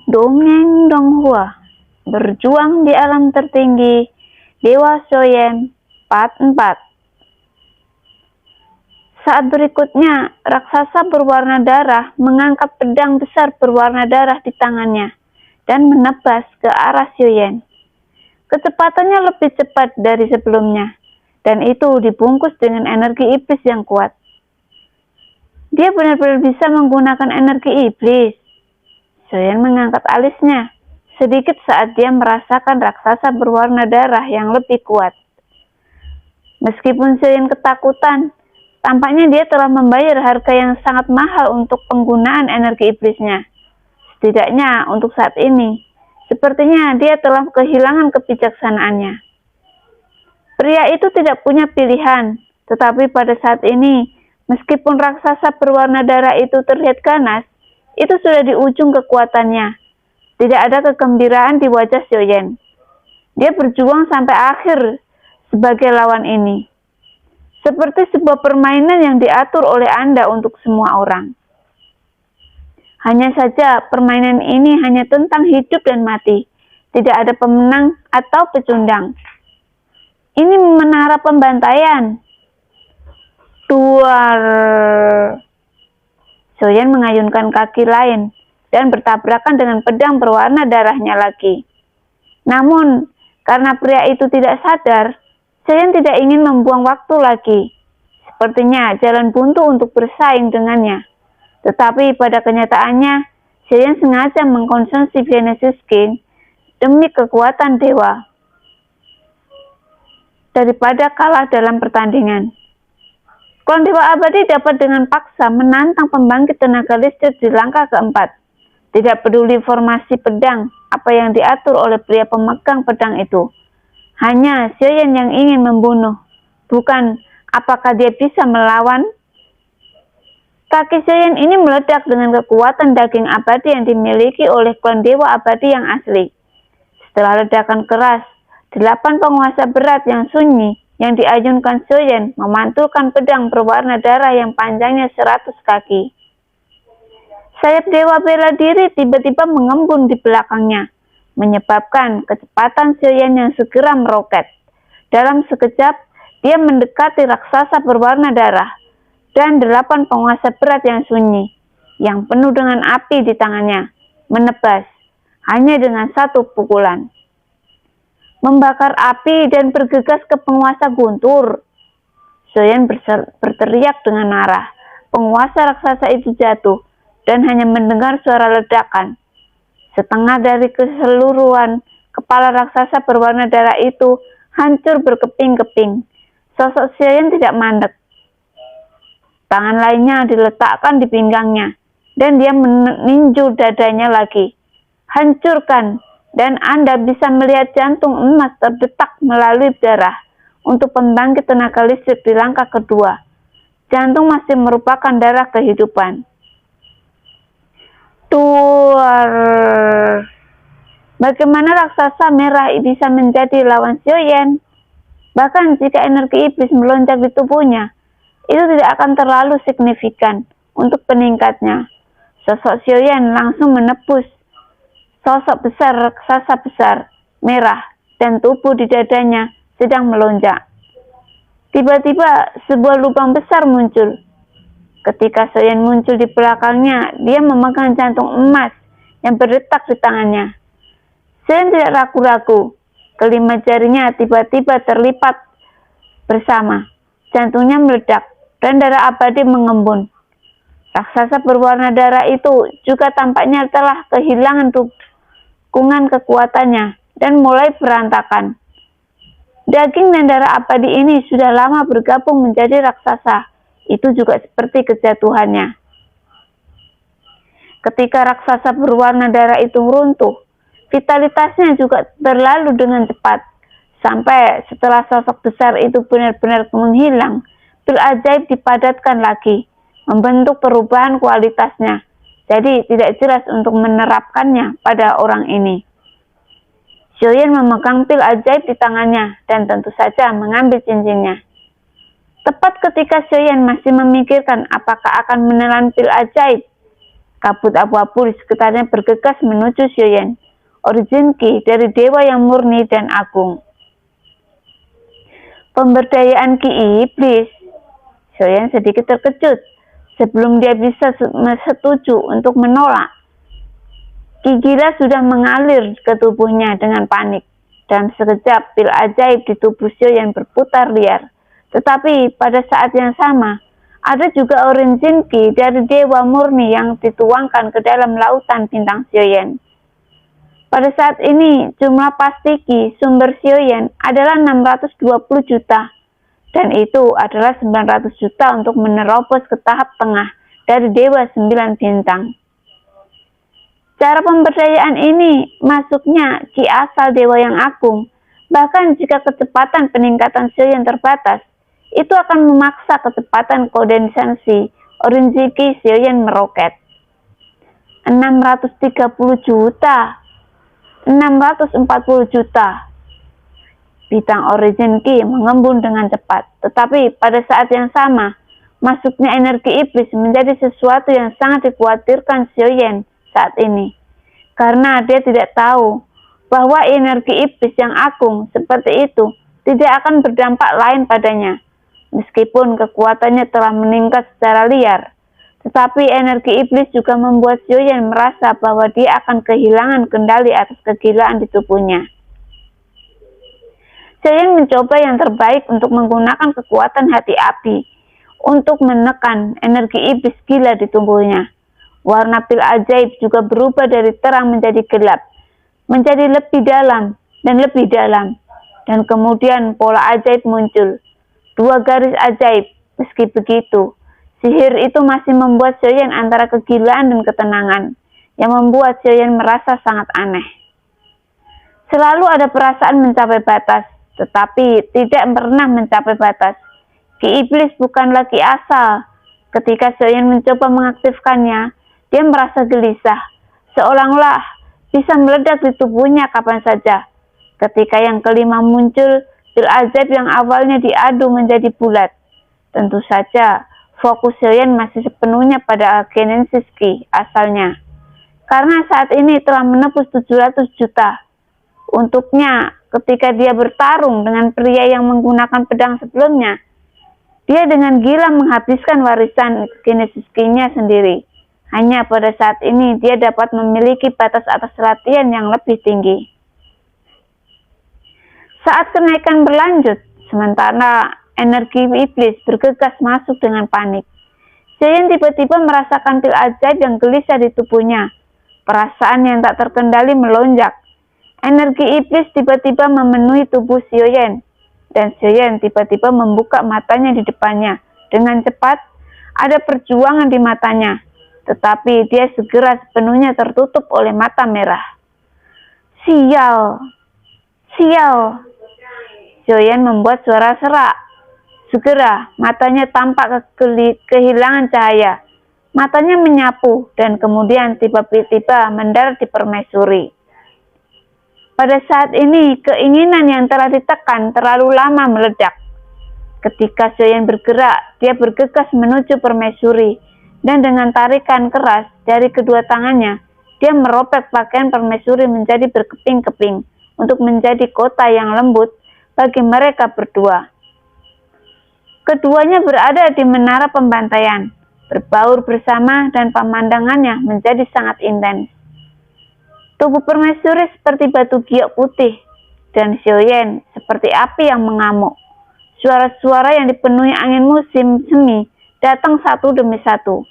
Dongeng Donghua, berjuang di alam tertinggi, Dewa Soyen, Part 4. Saat berikutnya, raksasa berwarna darah mengangkat pedang besar berwarna darah di tangannya dan menebas ke arah Soyen. Kecepatannya lebih cepat dari sebelumnya, dan itu dibungkus dengan energi iblis yang kuat. Dia benar-benar bisa menggunakan energi iblis. Soyen mengangkat alisnya sedikit saat dia merasakan raksasa berwarna darah yang lebih kuat. Meskipun Soyen ketakutan, tampaknya dia telah membayar harga yang sangat mahal untuk penggunaan energi iblisnya. Setidaknya untuk saat ini, sepertinya dia telah kehilangan kebijaksanaannya. Pria itu tidak punya pilihan, tetapi pada saat ini, meskipun raksasa berwarna darah itu terlihat ganas, itu sudah di ujung kekuatannya. Tidak ada kegembiraan di wajah Soyen. Dia berjuang sampai akhir sebagai lawan ini. Seperti sebuah permainan yang diatur oleh Anda untuk semua orang. Hanya saja permainan ini hanya tentang hidup dan mati. Tidak ada pemenang atau pecundang. Ini menara pembantaian. Duar. Soyen mengayunkan kaki lain dan bertabrakan dengan pedang berwarna darahnya lagi. Namun, karena pria itu tidak sadar, Soyen tidak ingin membuang waktu lagi. Sepertinya jalan buntu untuk bersaing dengannya. Tetapi pada kenyataannya, Soyen sengaja mengkonsumsi Genesis King demi kekuatan dewa daripada kalah dalam pertandingan. Klon Dewa Abadi dapat dengan paksa menantang pembangkit tenaga listrik di langkah keempat. Tidak peduli formasi pedang apa yang diatur oleh pria pemegang pedang itu. Hanya Soyen yang ingin membunuh, bukan apakah dia bisa melawan. Kaki Soyen ini meledak dengan kekuatan daging abadi yang dimiliki oleh klon Dewa Abadi yang asli. Setelah ledakan keras, 8 penguasa berat yang sunyi yang diayunkan Soyen memantulkan pedang berwarna darah yang panjangnya 100 kaki. Sayap dewa bela diri tiba-tiba mengembun di belakangnya, menyebabkan kecepatan Soyen yang segera meroket. Dalam sekejap, dia mendekati raksasa berwarna darah dan 8 penguasa berat yang sunyi, yang penuh dengan api di tangannya, menebas hanya dengan satu pukulan. Membakar api dan bergegas ke penguasa guntur. Soyen berteriak dengan marah. Penguasa raksasa itu jatuh dan hanya mendengar suara ledakan. Setengah dari keseluruhan kepala raksasa berwarna darah itu hancur berkeping-keping. Sosok Soyen tidak mandek. Tangan lainnya diletakkan di pinggangnya dan dia meninju dadanya lagi. Hancurkan. Dan Anda bisa melihat jantung emas terdetak melalui darah untuk pembangkit tenaga listrik di langkah kedua. Jantung masih merupakan darah kehidupan. Duar. Bagaimana raksasa merah bisa menjadi lawan Soyen? Bahkan jika energi iblis melonjak di tubuhnya, itu tidak akan terlalu signifikan untuk peningkatnya. Sosok Soyen langsung menebus sosok besar raksasa besar, merah, dan tubuh di dadanya sedang melonjak. Tiba-tiba sebuah lubang besar muncul. Ketika Soyen muncul di belakangnya, dia memegang jantung emas yang berdetak di tangannya. Soyen tidak ragu-ragu. Kelima jarinya tiba-tiba terlipat bersama. Jantungnya meledak dan darah abadi mengembun. Raksasa berwarna darah itu juga tampaknya telah kehilangan dukungan kekuatannya dan mulai berantakan. Daging dan darah abadi ini sudah lama bergabung menjadi raksasa. Itu juga seperti kejatuhannya. Ketika raksasa berwarna darah itu runtuh, vitalitasnya juga berlalu dengan cepat. Sampai setelah sosok besar itu benar-benar menghilang, pil ajaib dipadatkan lagi, membentuk perubahan kualitasnya. Jadi tidak jelas untuk menerapkannya pada orang ini. Soyen memegang pil ajaib di tangannya dan tentu saja mengambil cincinnya. Tepat ketika Soyen masih memikirkan apakah akan menelan pil ajaib, Kabut abu-abu di sekitarnya bergegas menuju Xiaoyan, origin Qi dari dewa yang murni dan agung. Pemberdayaan Qi iblis. Xiaoyan sedikit terkejut sebelum dia bisa setuju untuk menolak. Qi gila sudah mengalir ke tubuhnya dengan panik. Dalam sekejap, pil ajaib di tubuh Xiaoyan berputar liar. Tetapi pada saat yang sama, ada juga origin Qi dari dewa murni yang dituangkan ke dalam lautan bintang Xiaoyan. Pada saat ini, jumlah pasti Qi sumber Xiaoyan adalah 620 juta. Dan itu adalah 900 juta untuk menerobos ke tahap tengah dari dewa 9 bintang. Cara pemberdayaan ini masuknya Qi asal dewa yang agung. Bahkan jika kecepatan peningkatan Xiaoyan terbatas, itu akan memaksa kecepatan kondensasi origin Qi Xiaoyan meroket. 630 juta, 640 juta. Bintang origin Qi mengembun dengan cepat. Tetapi pada saat yang sama, masuknya energi iblis menjadi sesuatu yang sangat dikhawatirkan Xiaoyan saat ini, karena dia tidak tahu bahwa energi iblis yang agung seperti itu tidak akan berdampak lain padanya. Meskipun kekuatannya telah meningkat secara liar, tetapi energi iblis juga membuat Xiaoyan merasa bahwa dia akan kehilangan kendali atas kegilaan di tubuhnya. Xiaoyan mencoba yang terbaik untuk menggunakan kekuatan hati api untuk menekan energi iblis gila di tubuhnya. Warna pil ajaib juga berubah dari terang menjadi gelap, menjadi lebih dalam dan lebih dalam. Dan kemudian pola ajaib muncul, 2 garis ajaib. Meski begitu, sihir itu masih membuat Xiaoyan antara kegilaan dan ketenangan, yang membuat Xiaoyan merasa sangat aneh. Selalu ada perasaan mencapai batas, tetapi tidak pernah mencapai batas. Qi iblis bukanlah Qi asal. Ketika Xiaoyan mencoba mengaktifkannya, dia merasa gelisah, seolah-olah bisa meledak di tubuhnya kapan saja. Ketika yang kelima muncul, pil ajaib yang awalnya diadu menjadi bulat. Tentu saja, fokus Xiaoyan masih sepenuhnya pada genesis Qi asalnya. Karena saat ini telah menembus 700 juta. Untuknya, ketika dia bertarung dengan pria yang menggunakan pedang sebelumnya, dia dengan gila menghabiskan warisan genesis Qi-nya sendiri. Hanya pada saat ini dia dapat memiliki batas atas latihan yang lebih tinggi. Saat kenaikan berlanjut, sementara energi iblis bergegas masuk dengan panik, Xiaoyan tiba-tiba merasakan pil ajaib yang gelisah di tubuhnya. Perasaan yang tak terkendali melonjak. Energi iblis tiba-tiba memenuhi tubuh Xiaoyan, dan Xiaoyan tiba-tiba membuka matanya di depannya. Dengan cepat, ada perjuangan di matanya. Tetapi dia segera sepenuhnya tertutup oleh mata merah. Sial! Sial! Xiaoyan membuat suara serak. Segera, matanya tampak kehilangan cahaya. Matanya menyapu dan kemudian tiba-tiba mendarat di permaisuri. Pada saat ini, keinginan yang telah ditekan terlalu lama meledak. Ketika Xiaoyan bergerak, dia bergegas menuju permaisuri. Dan dengan tarikan keras dari kedua tangannya, dia meropek pakaian permaisuri menjadi berkeping-keping untuk menjadi kota yang lembut bagi mereka berdua. Keduanya berada di menara pembantaian, berbaur bersama dan pemandangannya menjadi sangat intens. Tubuh permaisuri seperti batu giok putih, dan Xiaoyan seperti api yang mengamuk. Suara-suara yang dipenuhi angin musim semi datang satu demi satu.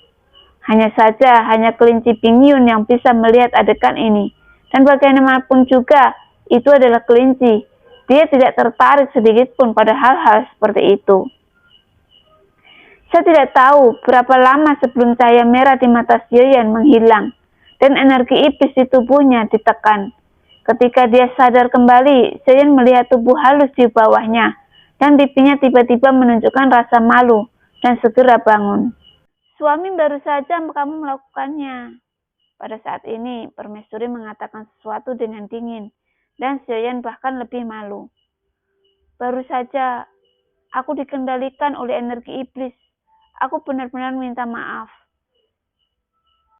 Hanya saja, hanya kelinci Bingyun yang bisa melihat adegan ini. Dan bagaimanapun juga, itu adalah kelinci. Dia tidak tertarik sedikit pun pada hal-hal seperti itu. Saya tidak tahu berapa lama sebelum cahaya merah di mata Xiaoyan menghilang, dan energi iblis di tubuhnya ditekan. Ketika dia sadar kembali, Xiaoyan melihat tubuh halus di bawahnya, dan pipinya tiba-tiba menunjukkan rasa malu, dan segera bangun. Suami baru saja kamu melakukannya. Pada saat ini, permaisuri mengatakan sesuatu dengan dingin, dan Xiaoyan bahkan lebih malu. Baru saja, aku dikendalikan oleh energi iblis. Aku benar-benar minta maaf.